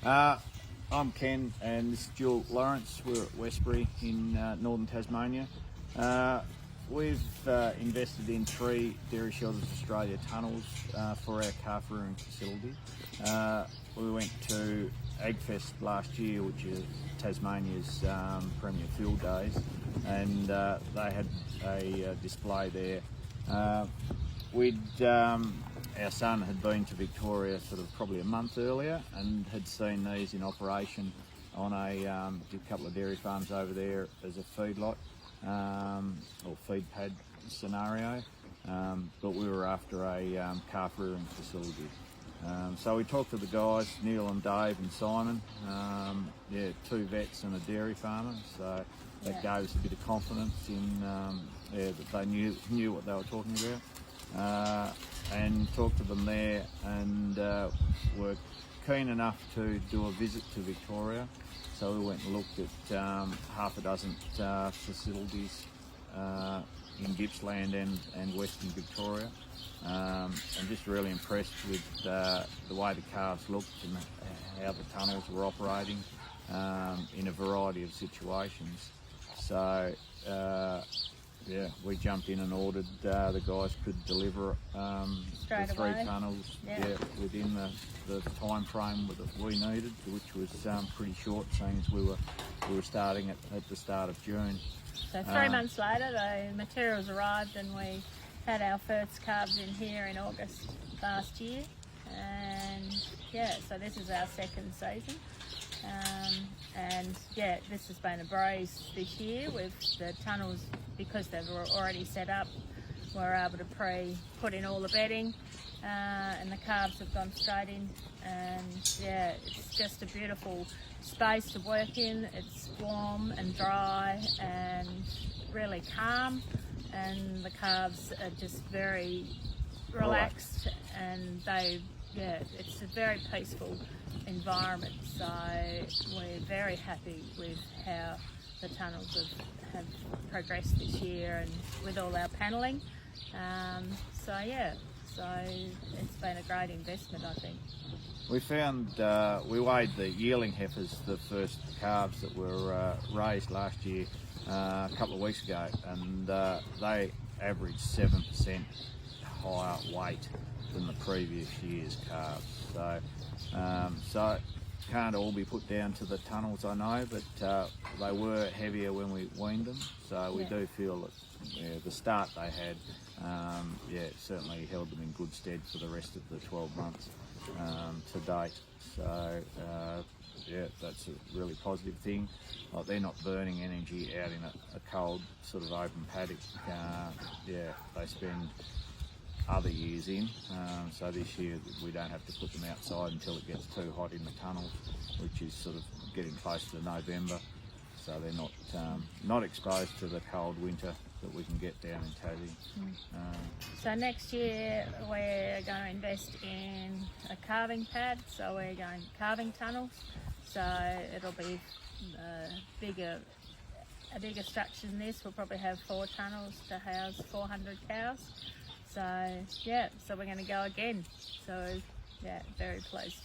I'm Ken, and this is Jill Lawrence. We're at Westbury in northern Tasmania. We've invested in 3 Dairy Shelters Australia tunnels for our calf rearing facility. We went to AgFest last year, which is Tasmania's premier field days, and they had a display there. Our son had been to Victoria sort of probably a month earlier and had seen these in operation on a couple of dairy farms over there as a feedlot or feed pad scenario, but we were after a calf rearing facility. So we talked to the guys, Neil and Dave and Simon, 2 vets and a dairy farmer, so that gave us a bit of confidence in that they knew what they were talking about. And talked to them there, and were keen enough to do a visit to Victoria. So we went and looked at half a dozen facilities in Gippsland and Western Victoria, and just really impressed with the way the calves looked and how the tunnels were operating in a variety of situations. So we jumped in and ordered. The guys could deliver the 3 tunnels within the time frame that we needed, which was pretty short, seeing as we were starting at the start of June. So 3 months later, the materials arrived, and we had our first calves in here in August last year, and so this is our 2nd season. This has been a breeze this year with the tunnels, because they were already set up. We're able to put in all the bedding, and the calves have gone straight in, and it's just a beautiful space to work in. It's warm and dry and really calm, and the calves are just very relaxed, and it's a very peaceful environment. So we're very happy with how the tunnels have progressed this year, and with all our panelling. So it's been a great investment, I think. We found, we weighed the yearling heifers, the first calves that were raised last year, a couple of weeks ago, and they averaged 7% higher weight than the previous year's calves. So can't all be put down to the tunnels, I know, but they were heavier when we weaned them. So we do feel that the start they had, certainly held them in good stead for the rest of the 12 months to date. So that's a really positive thing. Like, they're not burning energy out in a cold sort of open paddock. They spend other years in, so this year we don't have to put them outside until it gets too hot in the tunnels, which is sort of getting close to November, so they're not exposed to the cold winter that we can get down in Tassie. So next year we're going to invest in a calving pad, so we're going calving tunnels, so it'll be a bigger structure than this. We'll probably have 4 tunnels to house 400 cows. So we're going to go again. So very pleased.